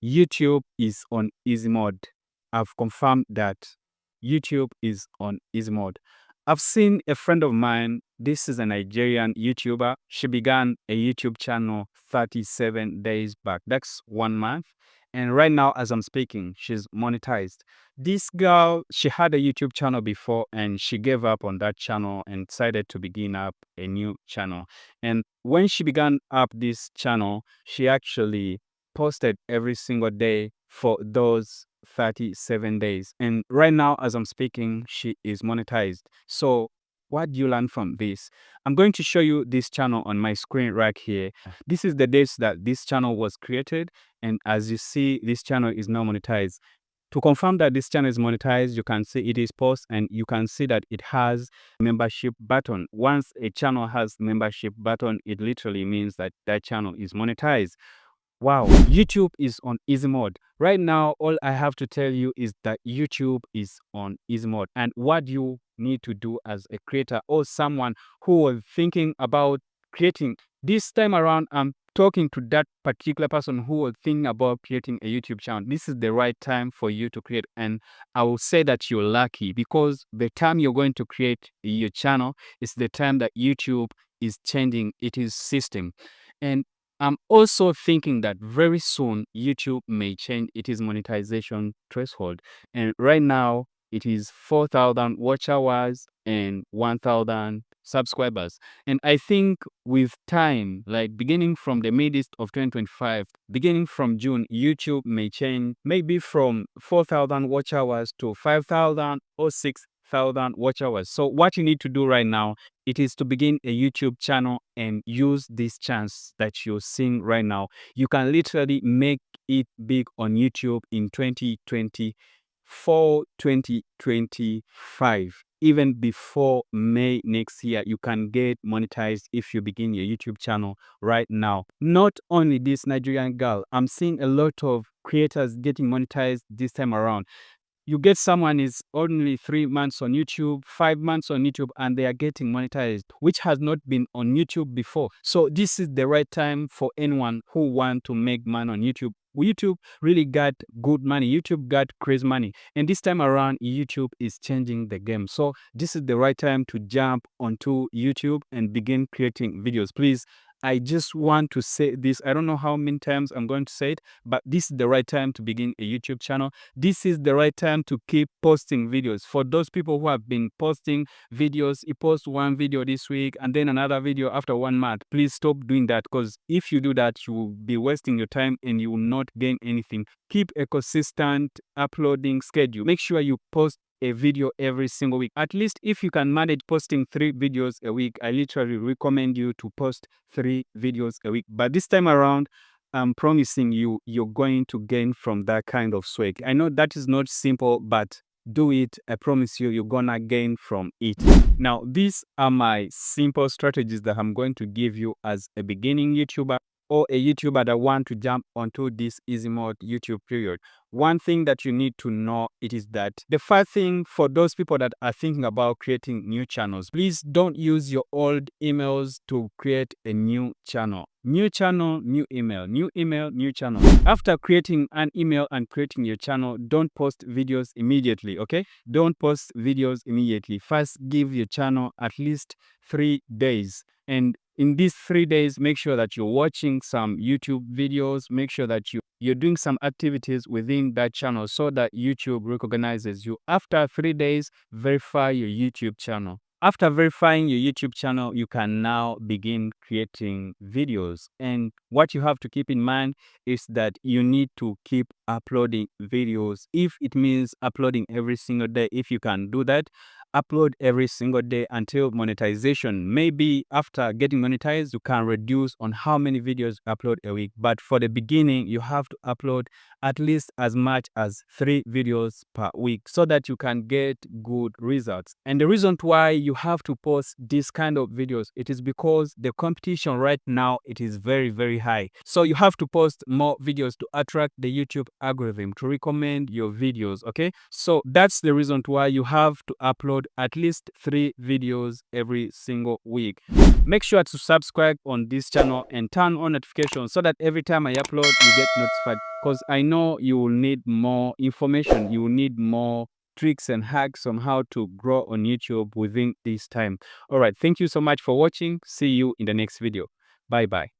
YouTube is on easy mode. I've confirmed that YouTube is on easy mode. I've seen a friend of mine, this is a Nigerian YouTuber. She began a YouTube channel 37 days back. That's 1 month. And right now, as I'm speaking, she's monetized. This girl, she had a YouTube channel before and she gave up on that channel and decided to begin up a new channel. And when she began up this channel, she actually posted every single day for those 37 days. And right now, as I'm speaking, she is monetized. So what do you learn from this? I'm going to show you this channel on my screen right here. This is the dates that this channel was created. And as you see, this channel is now monetized. To confirm that this channel is monetized, you can see it is post and you can see that it has membership button. Once a channel has membership button, it literally means that that channel is monetized. Wow, YouTube is on easy mode. Right now, all I have to tell you is that YouTube is on easy mode. And what you need to do as a creator or someone who was thinking about creating, this time around, I'm talking to that particular person who was thinking about creating a YouTube channel. This is the right time for you to create. And I will say that you're lucky because the time you're going to create your channel is the time that YouTube is changing its system. And I'm also thinking that very soon YouTube may change its monetization threshold. And right now it is 4,000 watch hours and 1,000 subscribers. And I think with time, like beginning from the midst of 2025, beginning from June, YouTube may change maybe from 4,000 watch hours to 5,000 or 6,000 watch hours. So what you need to do right now, it is to begin a YouTube channel and use this chance that you're seeing right now. You can literally make it big on YouTube in 2024, 2025. Even before May next year, you can get monetized if you begin your YouTube channel right now. Not only this Nigerian girl, I'm seeing a lot of creators getting monetized this time around. You get someone is only 3 months on YouTube, 5 months on YouTube, and they are getting monetized, which has not been on YouTube before. So this is the right time for anyone who want to make money on YouTube. YouTube really got good money. YouTube got crazy money. And this time around, YouTube is changing the game. So this is the right time to jump onto YouTube and begin creating videos. Please, I just want to say this. I don't know how many times I'm going to say it, but this is the right time to begin a YouTube channel. This is the right time to keep posting videos. For those people who have been posting videos, you post one video this week and then another video after 1 month. Please stop doing that, because if you do that, you will be wasting your time and you will not gain anything. Keep a consistent uploading schedule. Make sure you post a video every single week. At least if you can manage posting 3 videos a week, I literally recommend you to post 3 videos a week. But this time around, I'm promising you, you're going to gain from that kind of swag. I know that is not simple, but do it. I promise you, you're gonna gain from it. Now, these are my simple strategies that I'm going to give you as a beginning YouTuber or a YouTuber that want to jump onto this easy mode YouTube period. One thing that you need to know, it is that the first thing for those people that are thinking about creating new channels, please don't use your old emails to create a new channel. New channel, new email, new email, new channel. After creating an email and creating your channel, don't post videos immediately, okay? Don't post videos immediately. First, give your channel at least 3 days. And in these 3 days, make sure that you're watching some YouTube videos. Make sure that you're doing some activities within that channel so that YouTube recognizes you. After 3 days, verify your YouTube channel. After verifying your YouTube channel, you can now begin creating videos. And what you have to keep in mind is that you need to keep uploading videos. If it means uploading every single day, if you can do that, upload every single day until monetization. Maybe after getting monetized, you can reduce on how many videos you upload a week. But for the beginning, you have to upload at least as much as 3 videos per week so that you can get good results. And the reason why you have to post this kind of videos, it is because the competition right now, it is very, very high. So you have to post more videos to attract the YouTube algorithm to recommend your videos, okay? So that's the reason why you have to upload at least 3 videos every single week. Make sure to subscribe on this channel and turn on notifications so that every time I upload, you get notified. because I know you will need more information. You will need more tricks and hacks on how to grow on YouTube within this time. All right. Thank you so much for watching. See you in the next video. Bye bye.